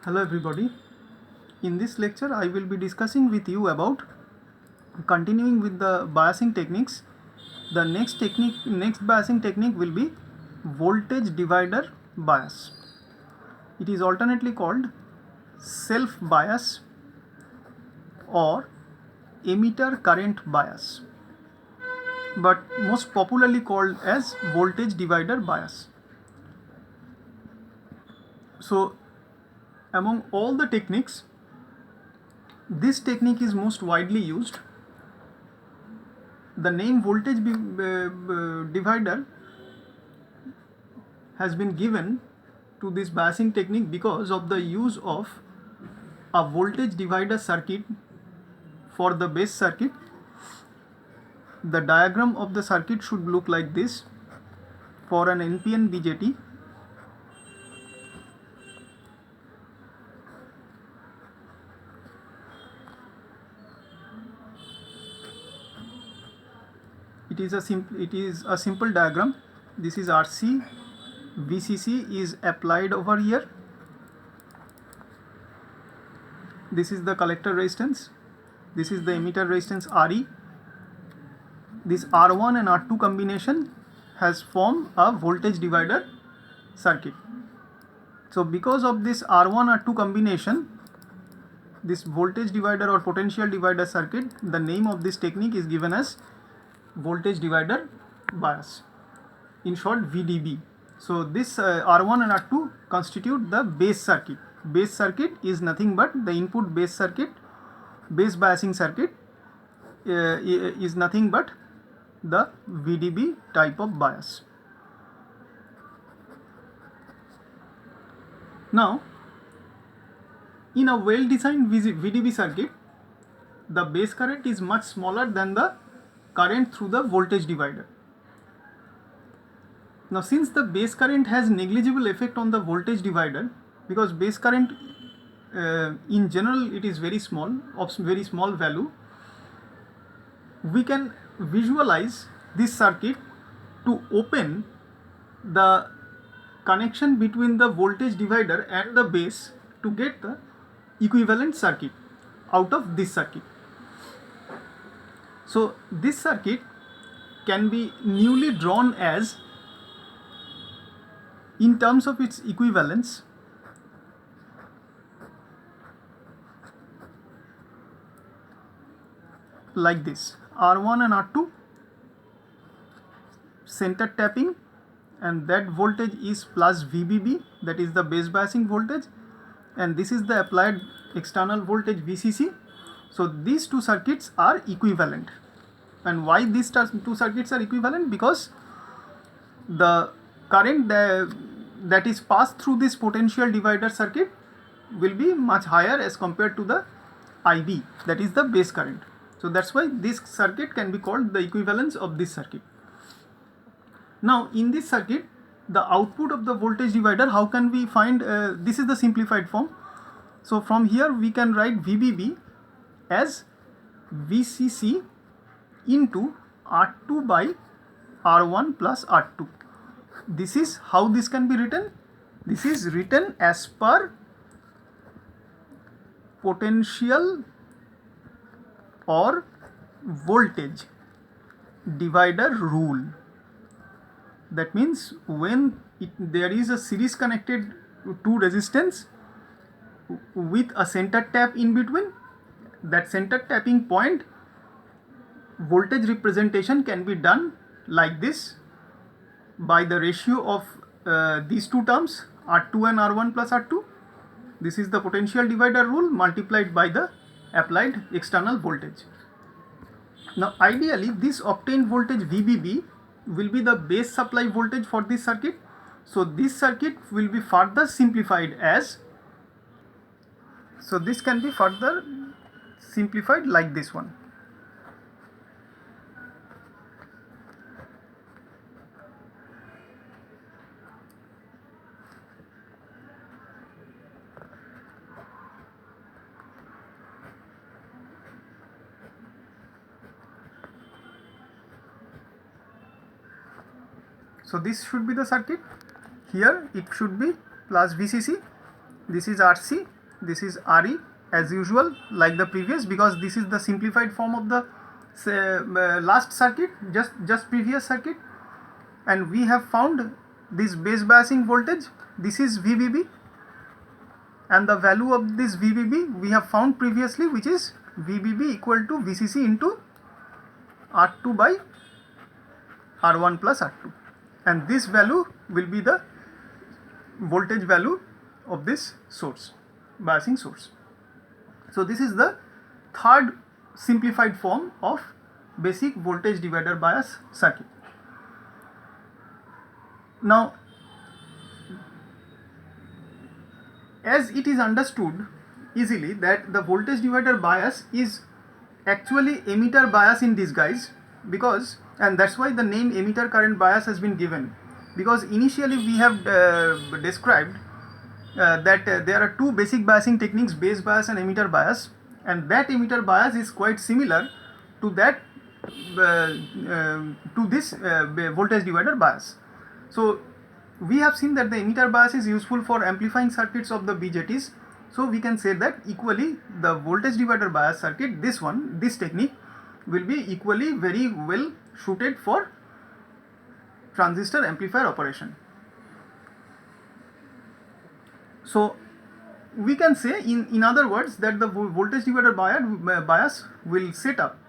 Hello everybody. In this lecture I will be discussing with you about continuing with the biasing techniques. The next biasing technique will be voltage divider bias. It is alternately called self bias or emitter current bias, but most popularly called as voltage divider bias. So among all the techniques, this technique is most widely used. The name voltage divider has been given to this biasing technique because of the use of a voltage divider circuit for the base circuit. The diagram of the circuit should look like this. For an NPN BJT, it is a simple diagram. This is RC, VCC is applied over here. This is the collector resistance. This is the emitter resistance RE. This R1 and R2 combination has formed a voltage divider circuit. So because of this R1 R2 combination, this voltage divider or potential divider circuit, the name of this technique is given as voltage divider bias, in short VDB. So this R1 and R2 constitute the base circuit. Base circuit is nothing but the input base circuit. Base biasing circuit is nothing but the VDB type of bias. Now, in a well-designed VDB circuit, the base current is much smaller than the current through the voltage divider. Now, since the base current has negligible effect on the voltage divider, because base current in general it is very small, of very small value, we can visualize this circuit to open the connection between the voltage divider and the base to get the equivalent circuit out of this circuit. So this circuit can be newly drawn as, in terms of its equivalence, like this: R1 and R2 center tapping, and that voltage is plus VBB, that is the base biasing voltage, and this is the applied external voltage VCC. So these two circuits are equivalent. And why these two circuits are equivalent? Because the current that is passed through this potential divider circuit will be much higher as compared to the IB, that is the base current. So that's why this circuit can be called the equivalence of this circuit. Now in this circuit, the output of the voltage divider, how can we find, this is the simplified form. So from here we can write VBB as VCC into R2 by R1 plus R2. This is how this can be written. This is written as per potential or voltage divider rule. That means when there is a series connected to resistance with a center tap in between, that center tapping point voltage representation can be done like this by the ratio of these two terms, R2 and R1 plus R2. This is the potential divider rule multiplied by the applied external voltage. Now ideally this obtained voltage VBB will be the base supply voltage for this circuit. So this circuit will be further simplified as, so this can be further simplified like this one. So this should be the circuit. Here it should be plus VCC, this is RC, this is RE as usual like the previous, because this is the simplified form of the last circuit, just previous circuit. And we have found this base biasing voltage, this is VBB, and the value of this VBB we have found previously, which is VBB equal to VCC into R2 by R1 plus R2, and this value will be the voltage value of this source, biasing source. So this is the third simplified form of basic voltage divider bias circuit. Now, as it is understood easily that the voltage divider bias is actually emitter bias in disguise, because, and that's why the name emitter current bias has been given, because initially we have described that there are two basic biasing techniques, base bias and emitter bias, and that emitter bias is quite similar to that to this voltage divider bias. So we have seen that the emitter bias is useful for amplifying circuits of the BJTs. So we can say that equally the voltage divider bias circuit, this technique will be equally very well suited for transistor amplifier operation. So we can say in other words that the voltage divider bias will set up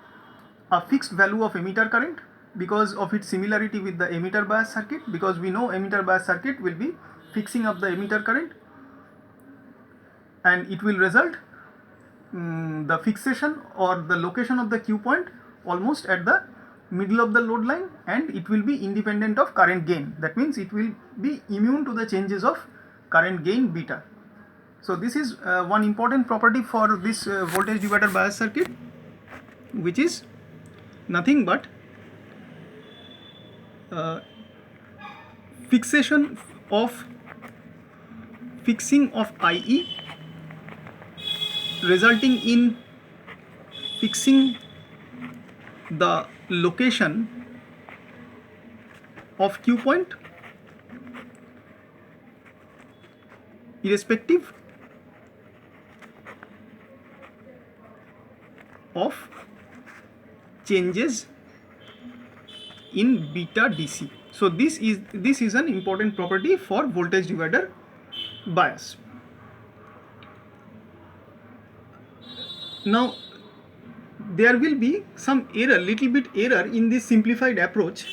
a fixed value of emitter current because of its similarity with the emitter bias circuit, because we know emitter bias circuit will be fixing up the emitter current, and it will result the fixation or the location of the Q point almost at the middle of the load line, and it will be independent of current gain. That means it will be immune to the changes of current gain beta. So this is one important property for this voltage divider bias circuit, which is nothing but fixing of IE resulting in fixing the location of Q point irrespective of changes in beta DC. So this is an important property for voltage divider bias. Now there will be some little bit error in this simplified approach.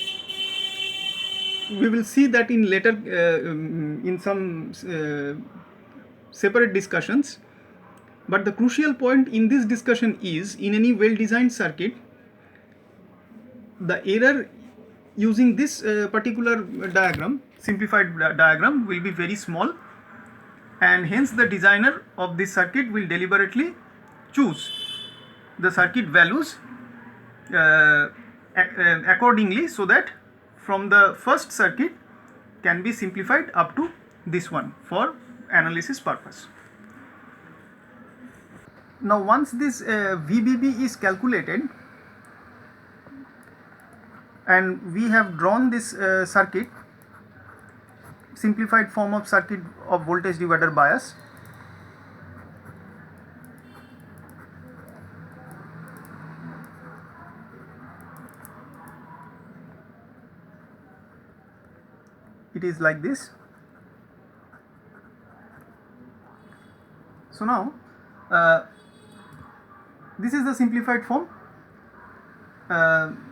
We will see that in later in some separate discussions. But the crucial point in this discussion is, in any well-designed circuit, the error using this particular diagram, simplified diagram, will be very small, and hence the designer of this circuit will deliberately choose the circuit values accordingly, so that from the first circuit can be simplified up to this one for analysis purpose. Now once this VBB is calculated and we have drawn this circuit, simplified form of circuit of voltage divider bias, it is like this. So now this is the simplified form.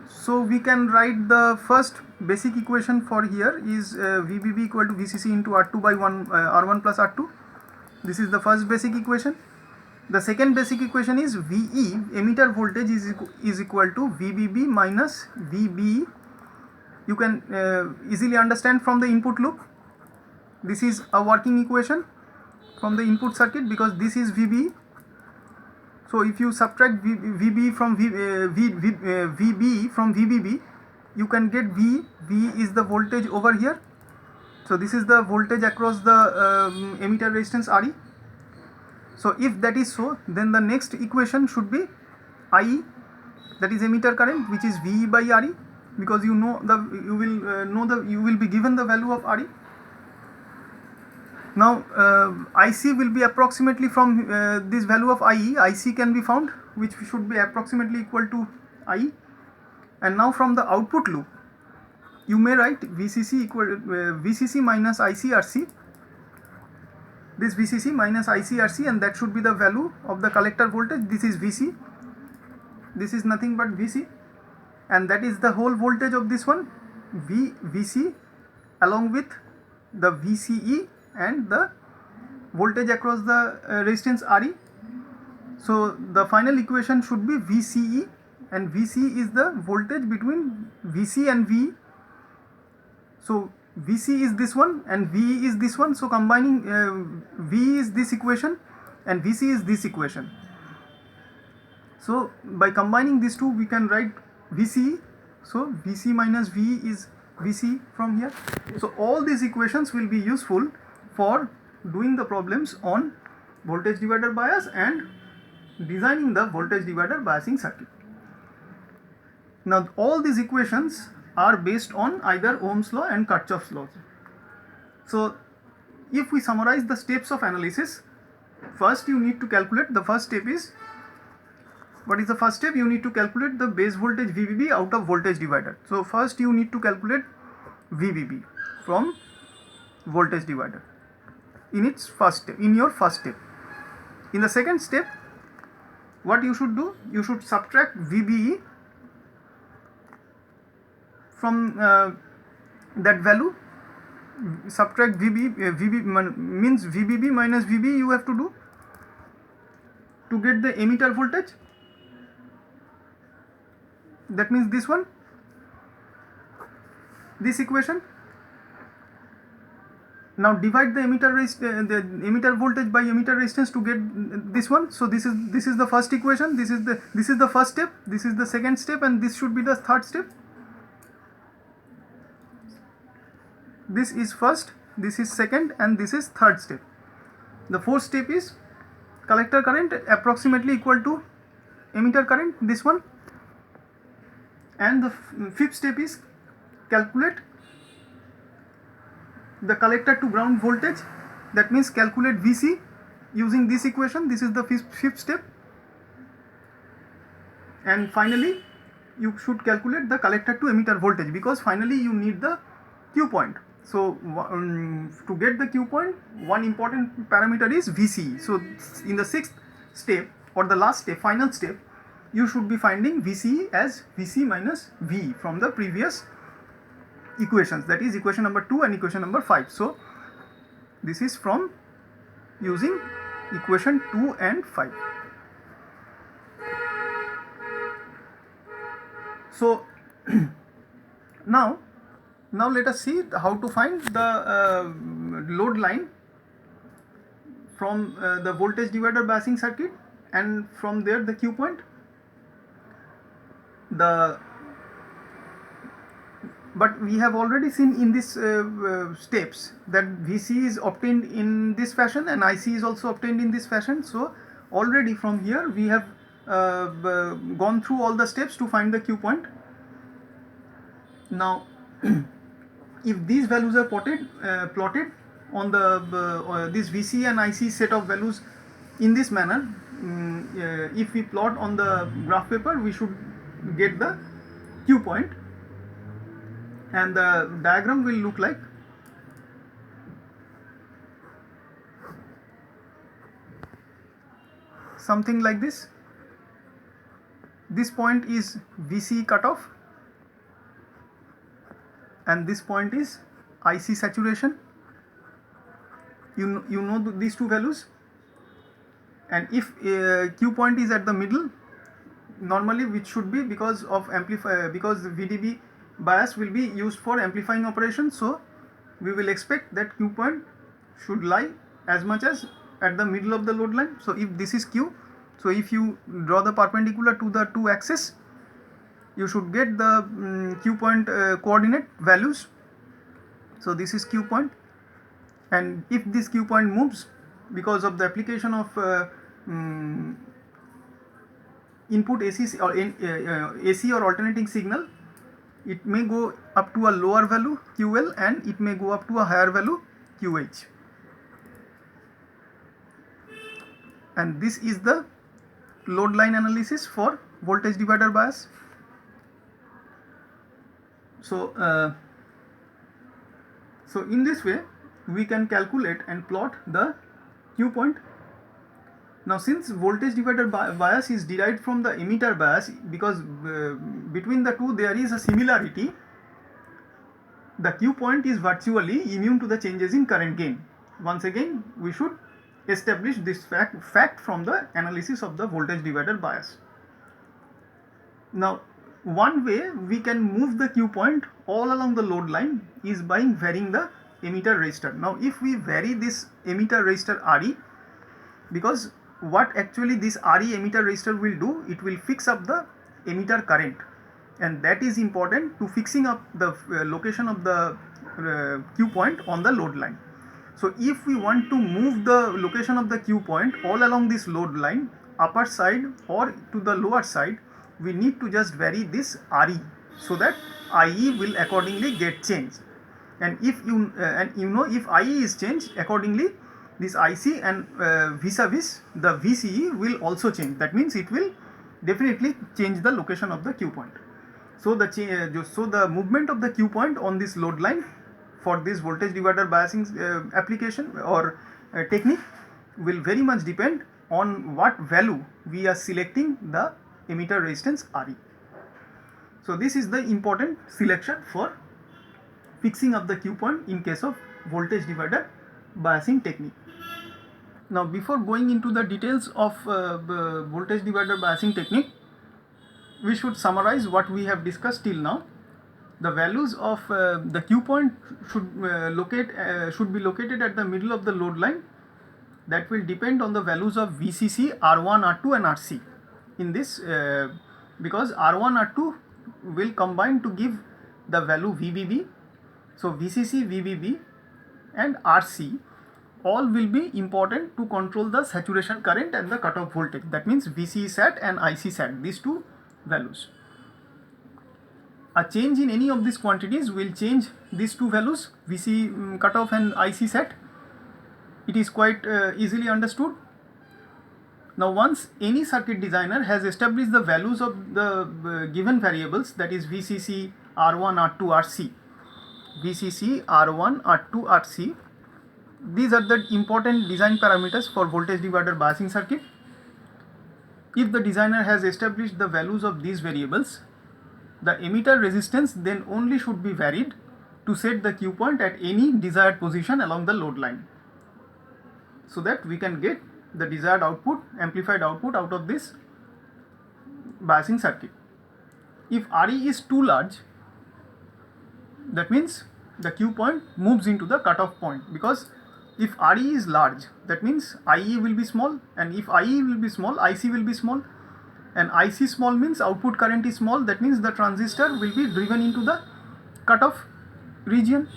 So we can write the first basic equation for here is VBB equal to VCC into R2 by R1 plus R2. This is the first basic equation. The second basic equation is VE, emitter voltage, is equal to VBB minus VBE. You can easily understand from the input loop. This is a working equation from the input circuit because this is VBE. So if you subtract VB from VB from VBB, you can get V. V is the voltage over here. So this is the voltage across the emitter resistance RE. So if that is so, then the next equation should be IE, that is emitter current, which is VE by RE, because you will be given the value of RE. Now IC will be approximately from this value of IE, IC can be found, which should be approximately equal to IE. And now from the output loop, you may write VCC equal VCC minus ICRC, this VCC minus ICRC, and that should be the value of the collector voltage. This is VC, this is nothing but VC, and that is the whole voltage of this one, VC, along with the VCE and the voltage across the resistance RE. So the final equation should be VCE, and VC is the voltage between VC and VE. So VC is this one and VE is this one, so combining VE is this equation and VC is this equation. So by combining these two we can write VCE, so VC minus VE is VC from here. So all these equations will be useful for doing the problems on voltage divider bias and designing the voltage divider biasing circuit. Now all these equations are based on either Ohm's law and Kirchhoff's law. So if we summarize the steps of analysis, first you need to calculate, the first step is, what is the first step? You need to calculate the base voltage VBB out of voltage divider. So first you need to calculate VBB from voltage divider in its first step, in your first step. In the second step, what you should do? You should subtract VBE from that value. Subtract VB means VBB minus VB you have to do to get the emitter voltage. That means this one, this equation. Now divide the emitter voltage by emitter resistance to get this one. So this is the first equation. This is the first step. This is the second step, and this should be the third step. This is first, this is second, and this is third step. The fourth step is collector current approximately equal to emitter current, this one. And the fifth step is calculate the collector to ground voltage. That means calculate VC using this equation. This is the fifth step. And finally you should calculate the collector to emitter voltage, because finally you need the Q point. So to get the Q point, one important parameter is VCE. So in the sixth step, or the last step, final step, you should be finding VCE as VC minus V from the previous equations, that is equation number 2 and equation number 5. So this is from using equation 2 and 5. So now let us see how to find the load line from the voltage divider biasing circuit, and from there the Q point. But we have already seen in this steps that VC is obtained in this fashion and IC is also obtained in this fashion. So already from here we have gone through all the steps to find the Q point. Now if these values are plotted on the this VC and IC set of values in this manner, if we plot on the graph paper, we should get the Q point, and the diagram will look like something like this. This point is VC cutoff, and this point is IC saturation. You know these two values, and if Q point is at the middle, normally which should be because of because the VDB bias will be used for amplifying operation, so we will expect that Q point should lie as much as at the middle of the load line. So if this is Q, so if you draw the perpendicular to the two axes, you should get the Q point coordinate values. So this is Q point, and if this Q point moves because of the application of input AC or alternating signal, it may go up to a lower value QL and it may go up to a higher value QH. and this is the load line analysis for voltage divider bias. So in this way we can calculate and plot the Q point. Now since voltage divider bias is derived from the emitter bias, because between the two there is a similarity, the Q point is virtually immune to the changes in current gain. Once again we should establish this fact from the analysis of the voltage divider bias. Now one way we can move the Q point all along the load line is by varying the emitter resistor. Now if we vary this emitter resistor RE, because what actually this RE emitter resistor will do, it will fix up the emitter current, and that is important to fixing up the location of the Q point on the load line. So if we want to move the location of the Q point all along this load line, upper side or to the lower side, we need to just vary this RE, so that IE will accordingly get changed. And if if IE is changed accordingly, this IC and vis-a-vis the VCE will also change. That means it will definitely change the location of the Q point. So the movement of the Q point on this load line for this voltage divider biasing application or technique will very much depend on what value we are selecting the emitter resistance RE. So this is the important selection for fixing up the Q point in case of voltage divider biasing technique. Now before going into the details of voltage divider biasing technique, we should summarize what we have discussed till now. The values of the Q point should be located at the middle of the load line. That will depend on the values of VCC, R1, R2 and RC. In this because R1, R2 will combine to give the value VBB. So VCC, VBB and RC all will be important to control the saturation current and the cutoff voltage. That means VCE sat and IC sat, these two values. A change in any of these quantities will change these two values, VC cutoff and IC sat. It is quite easily understood. Now once any circuit designer has established the values of the given variables, that is VCC, R1, R2, RC, VCC, R1, R2, RC, these are the important design parameters for voltage divider biasing circuit. If the designer has established the values of these variables, the emitter resistance then only should be varied to set the Q point at any desired position along the load line, so that we can get the desired output, amplified output out of this biasing circuit. If RE is too large, that means the Q point moves into the cutoff point, because if RE is large, that means IE will be small, and if IE will be small, IC will be small, and IC small means output current is small. That means the transistor will be driven into the cutoff region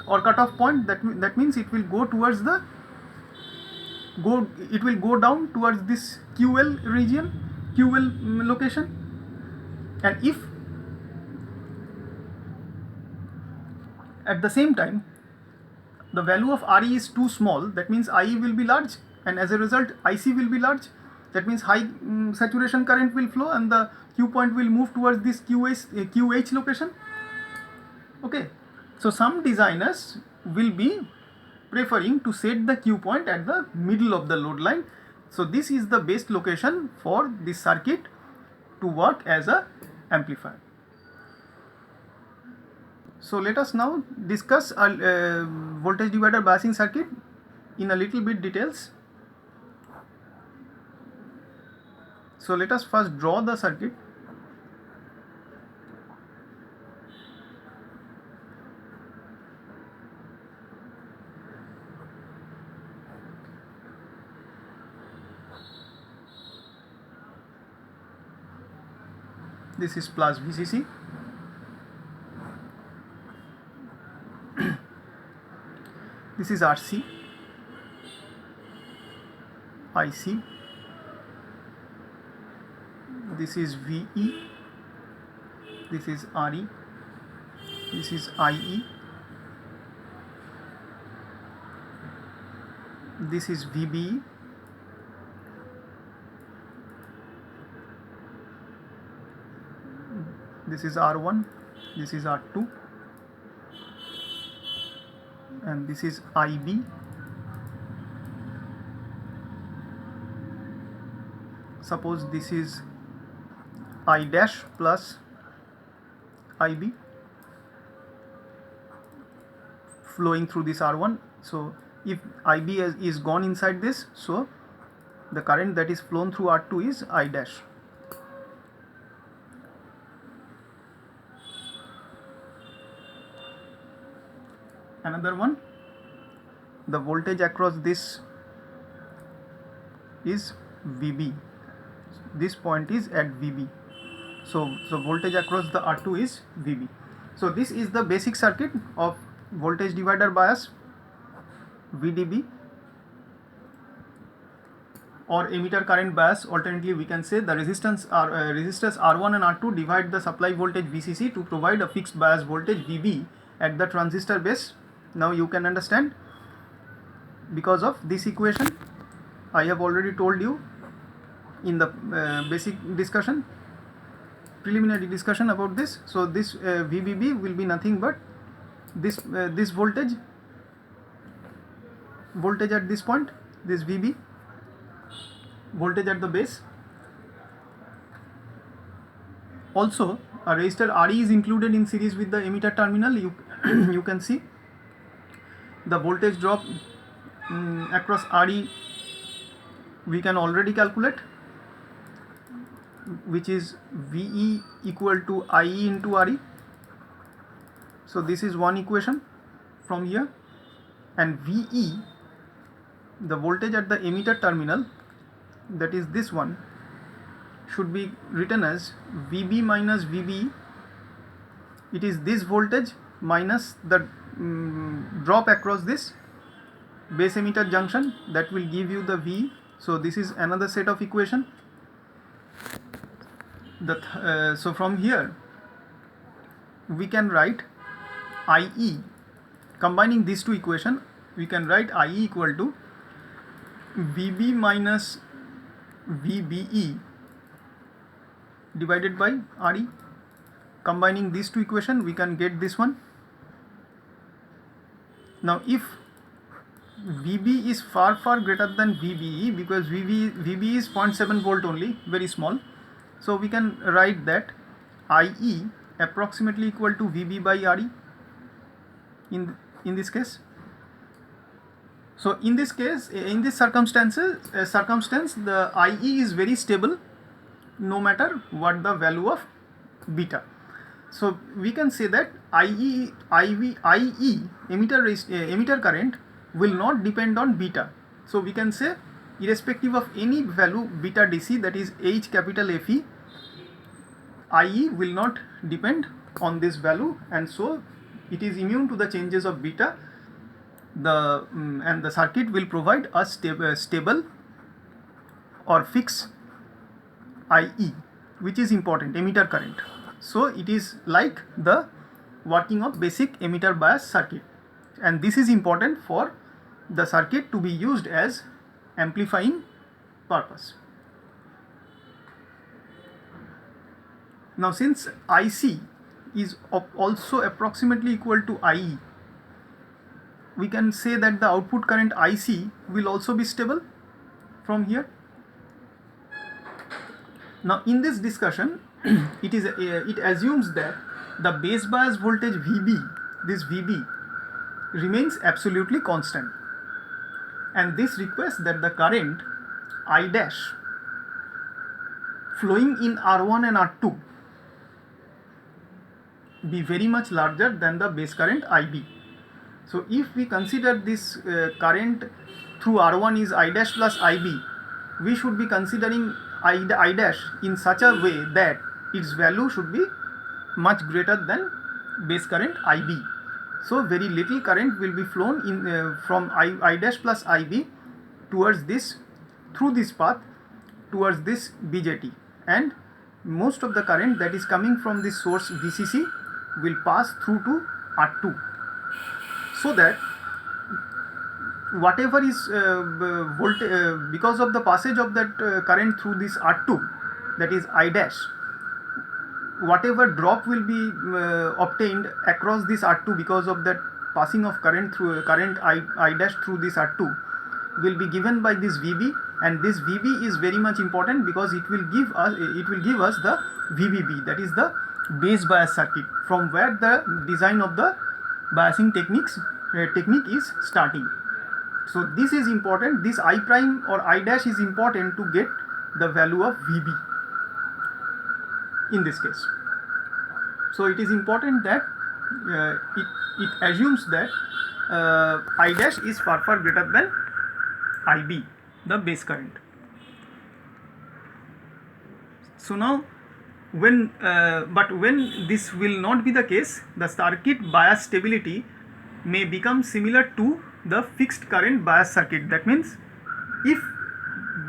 or cutoff point. That means it will go towards it will go down towards this QL region, QL location. And if at the same time the value of RE is too small, that means IE will be large, and as a result IC will be large. That means high saturation current will flow and the Q point will move towards this QH location. Okay, so some designers will be preferring to set the Q point at the middle of the load line. So this is the best location for this circuit to work as a amplifier. So let us now discuss voltage divider biasing circuit in a little bit details. So let us first draw the circuit. This is plus VCC. This is RC, IC, this is VE, this is RE, this is IE, this is VBE, this is R1, this is R2, and this is IB. Suppose this is I dash plus IB flowing through this R1. So if IB is gone inside this, so the current that is flown through R2 is I dash. Another one, the voltage across this is VB. This point is at VB. So voltage across the R2 is VB. So this is the basic circuit of voltage divider bias, VDB, or emitter current bias. Alternately, we can say the resistors R1 and R2 divide the supply voltage VCC to provide a fixed bias voltage VB at the transistor base. Now you can understand, because of this equation I have already told you in the basic discussion, preliminary discussion about this. So this VBB will be nothing but this voltage at this point, this VB voltage at the base. Also a resistor RE is included in series with the emitter terminal. You can see the voltage drop across RE we can already calculate, which is VE equal to IE into RE. So this is one equation from here, and VE, the voltage at the emitter terminal, that is this one, should be written as VB minus VBE. It is this voltage minus the drop across this base emitter junction, that will give you the VE. So this is another set of equation. So from here we can write IE, combining these two equations, we can write IE equal to VB minus VBE divided by RE. Combining these two equations, we can get this one. Now if VB is far greater than VBE, because VB is 0.7 volt only, very small, so we can write that IE approximately equal to VB by RE in this case. So in this case, in this circumstance, the IE is very stable no matter what the value of beta. So we can say that IE emitter current will not depend on beta. So we can say irrespective of any value beta DC, that is H capital FE, IE will not depend on this value, and so it is immune to the changes of beta. And the circuit will provide a stable or fixed IE, which is important, emitter current. So it is like the working of basic emitter bias circuit, and this is important for the circuit to be used as amplifying purpose. Now since IC is also approximately equal to IE, we can say that the output current IC will also be stable from here. Now in this discussion it assumes that the base bias voltage VB, this VB, remains absolutely constant, and this requires that the current I dash flowing in R1 and R2 be very much larger than the base current IB. So if we consider this current through R1 is I dash plus IB, we should be considering I dash in such a way that its value should be much greater than base current IB. So very little current will be flown in from I dash plus IB towards this, through this path towards this BJT, and most of the current that is coming from this source VCC will pass through to R2, so that whatever is because of the passage of that current through this R2, that is I dash, whatever drop will be obtained across this R2 because of that passing of current I dash through this R2 will be given by this VB, and this VB is very much important because it will give us the VBB, that is the base bias circuit, from where the design of the biasing technique is starting. So this is important. This I prime or I dash is important to get the value of VB in this case. So it is important that it assumes that I dash is far greater than IB, the base current. So now when this will not be the case, the circuit bias stability may become similar to the fixed current bias circuit. That means if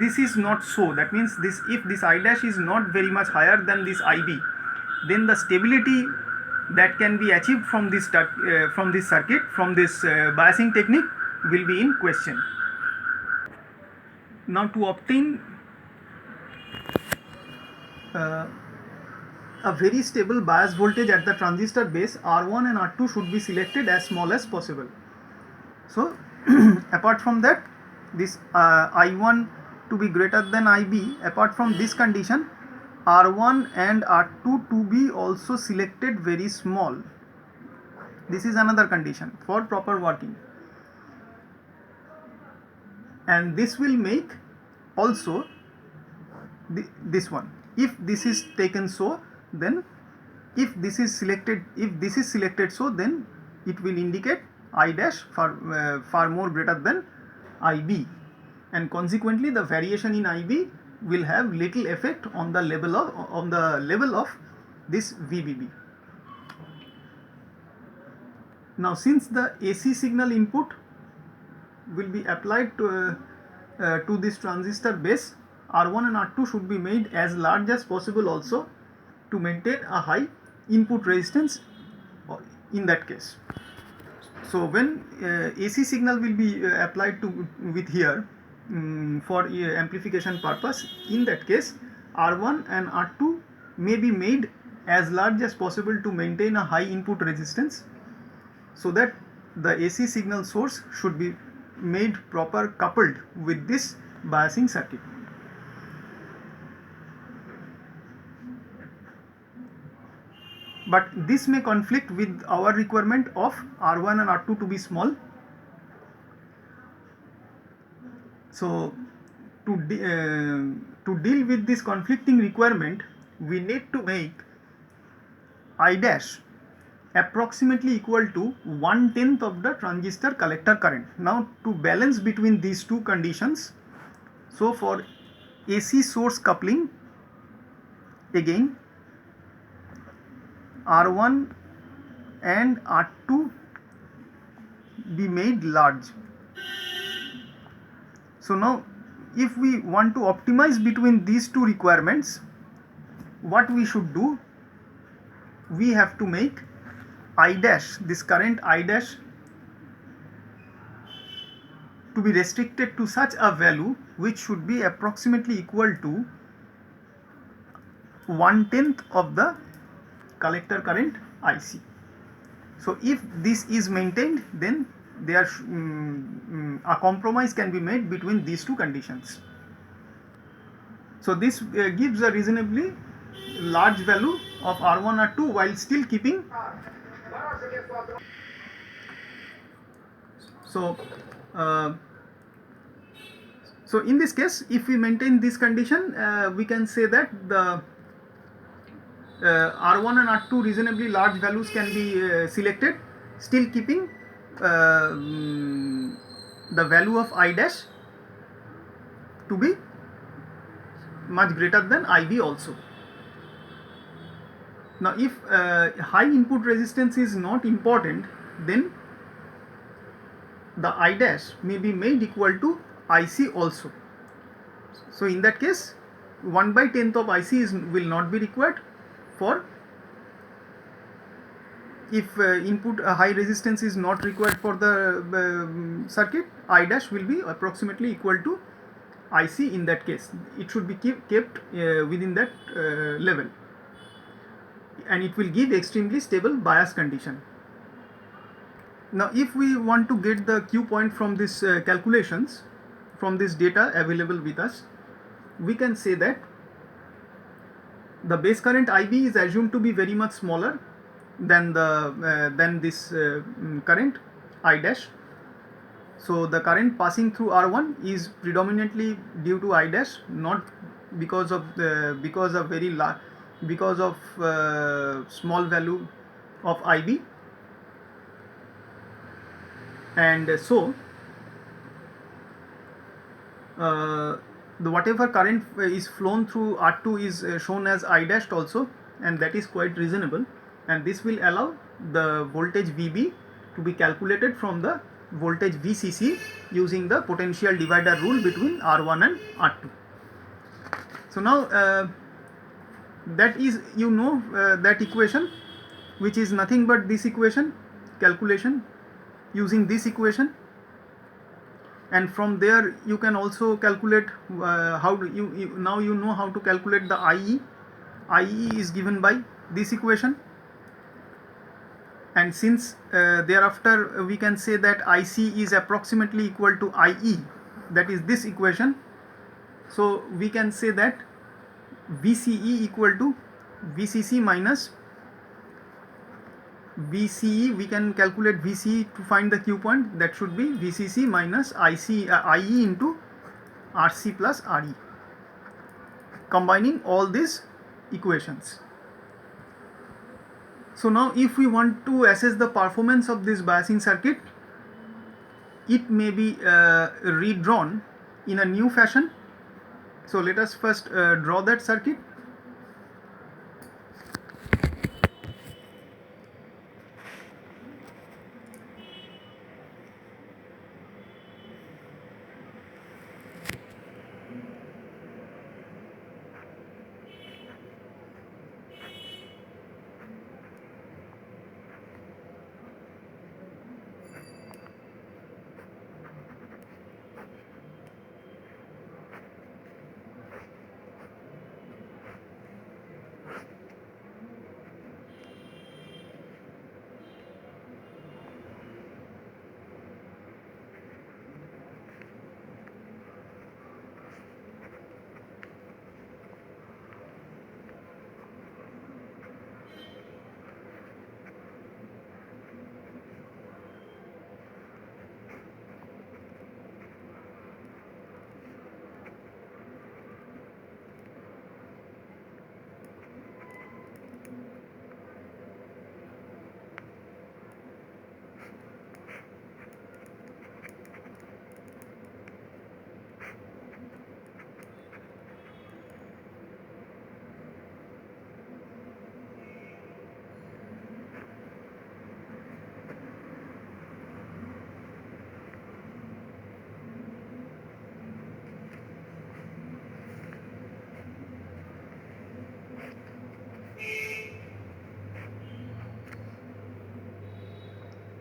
this is not so, that means if this I dash is not very much higher than this IB, then the stability that can be achieved from this circuit, from this biasing technique, will be in question. Now to obtain a very stable bias voltage at the transistor base, R1 and R2 should be selected as small as possible. So apart from that, this I1 to be greater than IB, apart from this condition, R1 and R2 to be also selected very small. This is another condition for proper working, and this will make also this one. If this is taken so, then if this is selected so, then it will indicate I dash far more greater than IB, and consequently the variation in IB will have little effect on the level of this VBB. Now since the AC signal input will be applied to this transistor base, R1 and R2 should be made as large as possible also to maintain a high input resistance in that case. So when AC signal will be applied with here for amplification purpose, in that case R1 and R2 may be made as large as possible to maintain a high input resistance, so that the AC signal source should be made proper coupled with this biasing circuit. But this may conflict with our requirement of R1 and R2 to be small. So to deal with this conflicting requirement, we need to make I dash approximately equal to 1/10 of the transistor collector current. Now to balance between these two conditions, so for AC source coupling, again R1 and R2 be made large. So now if we want to optimize between these two requirements, what we should do, we have to make I dash, this current I dash, to be restricted to such a value which should be approximately equal to 1/10 of the collector current IC. So if this is maintained, then there a compromise can be made between these two conditions. So this gives a reasonably large value of R1 R2 while still keeping. So in this case, if we maintain this condition, we can say that the R1 and R2 reasonably large values can be selected, still keeping the value of I dash to be much greater than IB also. Now if high input resistance is not important, then the I dash may be made equal to IC also. So in that case 1/10 of IC will not be required. For if input high resistance is not required for the circuit, I dash will be approximately equal to IC. In that case it should be kept within that level. and it will give extremely stable bias condition. Now if we want to get the Q point from this calculations, from this data available with us, we can say that the base current IB is assumed to be very much smaller than this current I dash. So the current passing through R1 is predominantly due to I dash, not because of small value of IB, and so the whatever current is flown through R2 is shown as I dashed also, and that is quite reasonable, and this will allow the voltage VB to be calculated from the voltage VCC using the potential divider rule between R1 and R2. So now that is, that equation, which is nothing but this equation, calculation using this equation, and from there you can also calculate how do you now you know how to calculate the IE. IE is given by this equation, and since thereafter we can say that IC is approximately equal to IE, that is this equation, so we can say that VCE equal to VCC minus VCE. We can calculate VCE to find the Q point, that should be VCC minus IE into RC plus RE, combining all these equations. So now if we want to assess the performance of this biasing circuit, it may be redrawn in a new fashion. So let us first draw that circuit.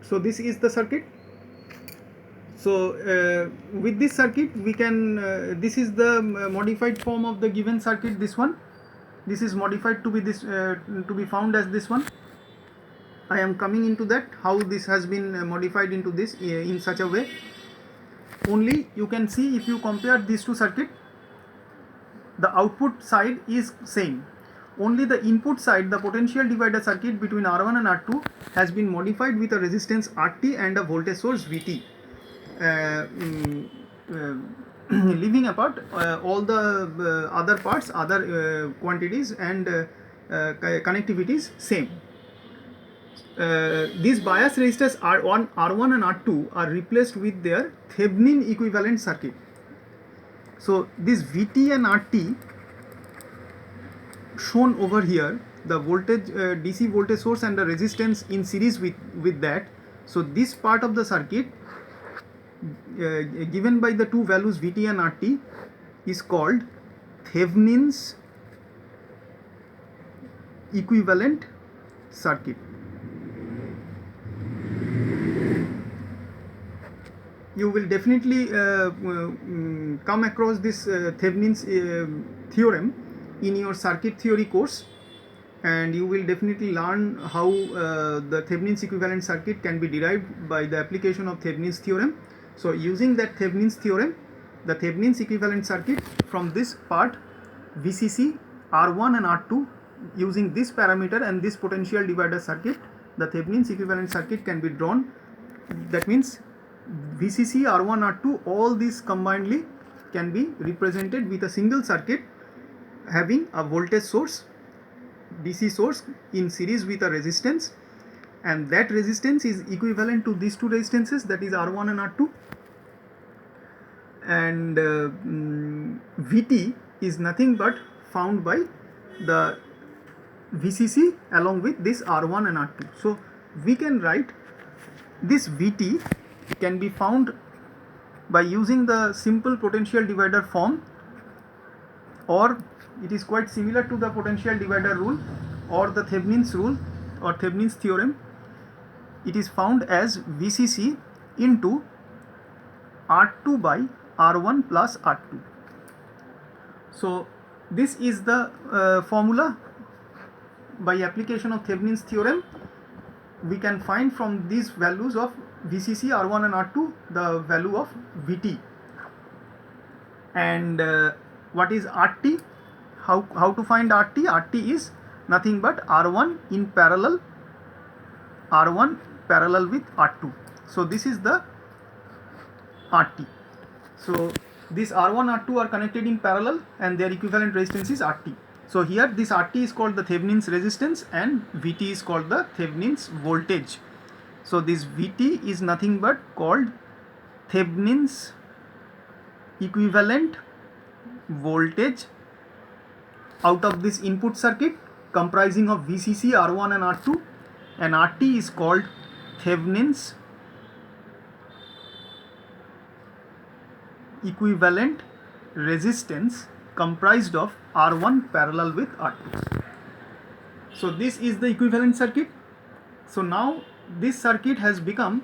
So this is the circuit. So with this circuit we can this is the modified form of the given circuit. This one, this is modified to be this to be found as this one. I am coming into that, how this has been modified into this in such a way. Only you can see, if you compare these two circuits, the output side is same. Only the input side, the potential divider circuit between R1 and R2, has been modified with a resistance RT and a voltage source VT. Leaving apart all the other parts, other quantities and connectivities same. These bias resistors R1 and R2 are replaced with their Thevenin equivalent circuit. So this VT and RT shown over here, the voltage DC voltage source and the resistance in series with that. So this part of the circuit given by the two values VT and RT is called Thevenin's equivalent circuit. You will definitely come across this Thevenin's theorem in your circuit theory course, and you will definitely learn how the Thevenin's equivalent circuit can be derived by the application of Thevenin's theorem. So using that Thevenin's theorem, the Thevenin's equivalent circuit from this part VCC, R1 and R2, using this parameter and this potential divider circuit, the Thevenin's equivalent circuit can be drawn. That means VCC, R1, R2, all these combinedly can be represented with a single circuit having a voltage source, DC source, in series with a resistance, and that resistance is equivalent to these two resistances, that is R1 and R2, and Vt is nothing but found by the VCC along with this R1 and R2. So we can write this Vt can be found by using the simple potential divider form, or it is quite similar to the potential divider rule or the Thevenin's rule or Thevenin's theorem. It is found as VCC into R2 by R1 plus R2. So this is the formula. By application of Thevenin's theorem, we can find from these values of VCC, R1 and R2 the value of Vt. And what is RT? How to find RT? RT is nothing but R1 in parallel, R1 parallel with R2. So this is the RT. So this R1, R2 are connected in parallel and their equivalent resistance is RT. So here this RT is called the Thevenin's resistance and Vt is called the Thevenin's voltage. So this Vt is nothing but called Thevenin's equivalent voltage out of this input circuit comprising of VCC, R1 and R2, and RT is called Thevenin's equivalent resistance comprised of R1 parallel with R2. So this is the equivalent circuit. So now this circuit has become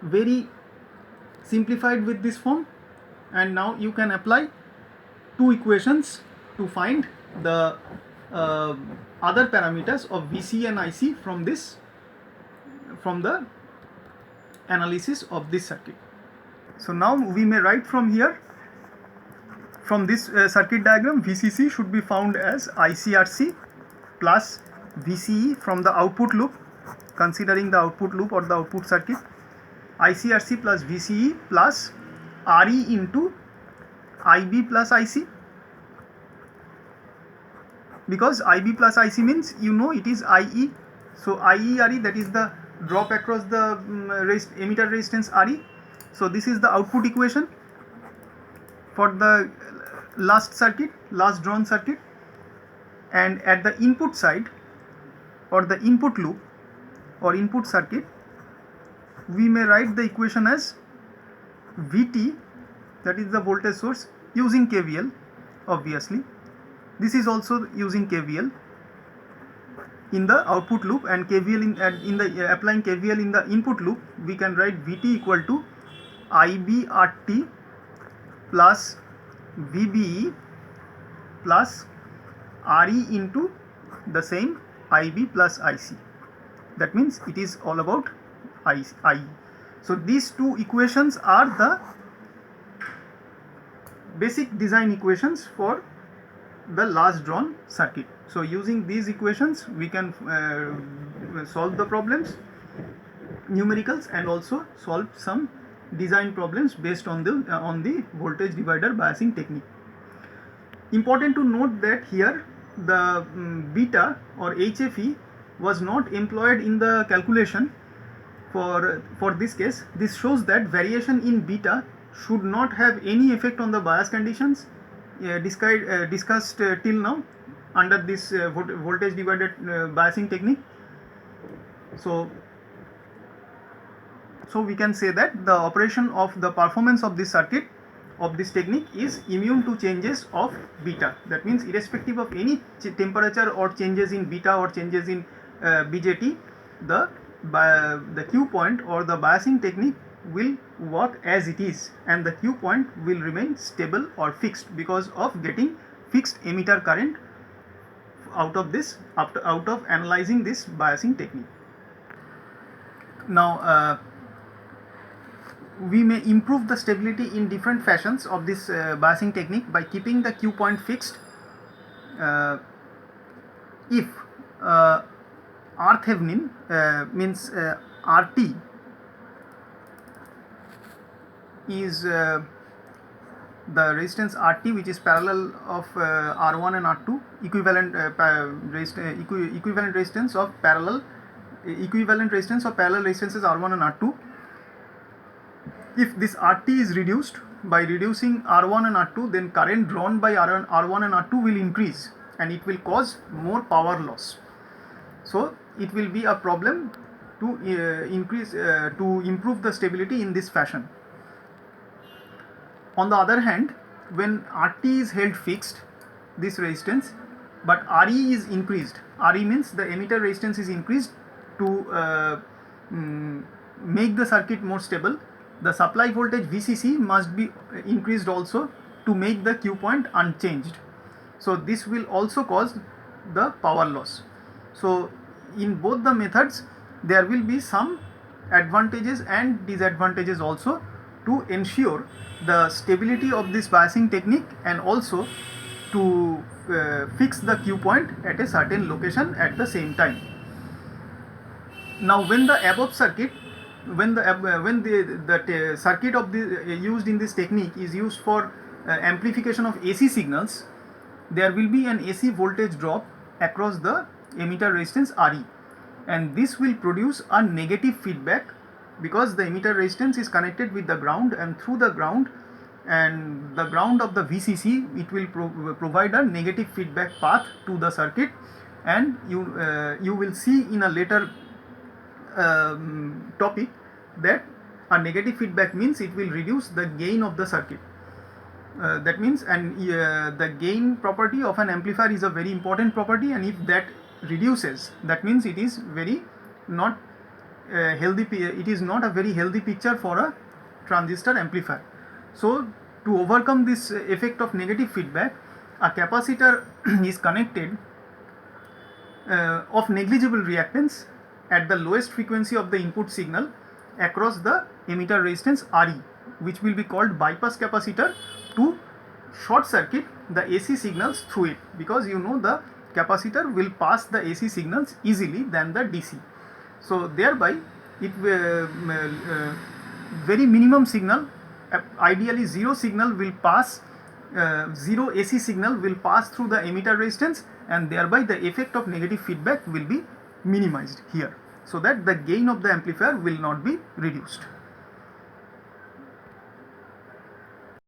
very simplified with this form, and now you can apply two equations to find the other parameters of VC and IC from the analysis of this circuit. So now we may write from here, from this circuit diagram, VCC should be found as ICRC plus VCE from the output loop, considering the output loop or the output circuit, ICRC plus VCE plus RE into IB plus IC, because IB plus IC means it is IE. So IE RE, that is the drop across the emitter resistance RE. So this is the output equation for the last drawn circuit, and at the input side or the input loop or input circuit, we may write the equation as Vt, that is the voltage source, using KVL. Obviously this is also using KVL in the output loop, and KVL in the applying KVL in the input loop, we can write Vt equal to IBRT plus VBE plus RE into the same IB plus IC. That means it is all about IE. So these two equations are the basic design equations for the last drawn circuit. So using these equations we can solve the problems, numericals, and also solve some design problems based on the voltage divider biasing technique. Important to note that here the beta or HFE was not employed in the calculation for this case. This shows that variation in beta should not have any effect on the bias conditions discussed till now under this voltage divider biasing technique. So we can say that the operation of the performance of this circuit of this technique is immune to changes of beta. That means irrespective of any temperature or changes in beta or changes in BJT, the Q point or the biasing technique will work as it is, and the Q point will remain stable or fixed because of getting fixed emitter current out of this, out of analyzing this biasing technique. Now we may improve the stability in different fashions of this biasing technique by keeping the Q point fixed. If R Thevenin means RT is the resistance RT, which is parallel of R1 and R2, equivalent resistance of parallel resistances R1 and R2. If this RT is reduced by reducing R1 and R2, then current drawn by R1 and R2 will increase, and it will cause more power loss. So it will be a problem to improve the stability in this fashion. On the other hand, when RT is held fixed, this resistance, but RE is increased, RE means the emitter resistance is increased to make the circuit more stable, the supply voltage VCC must be increased also to make the Q point unchanged. So this will also cause the power loss. So in both the methods there will be some advantages and disadvantages also to ensure the stability of this biasing technique, and also to fix the Q point at a certain location at the same time. Now when the above circuit, when the circuit of the used in this technique is used for amplification of AC signals, there will be an AC voltage drop across the emitter resistance RE, and this will produce a negative feedback because the emitter resistance is connected with the ground, and through the ground and the ground of the VCC it will provide a negative feedback path to the circuit, and you will see in a later topic that a negative feedback means it will reduce the gain of the circuit. That means, and the gain property of an amplifier is a very important property, and if that reduces, that means it is very not healthy. It is not a very healthy picture for a transistor amplifier. So to overcome this effect of negative feedback, a capacitor is connected of negligible reactance at the lowest frequency of the input signal across the emitter resistance RE, which will be called bypass capacitor, to short circuit the AC signals through it, because you know the capacitor will pass the AC signals easily than the DC. So thereby it very minimum signal, ideally zero signal will pass, zero AC signal will pass through the emitter resistance, and thereby the effect of negative feedback will be minimized here, so that the gain of the amplifier will not be reduced.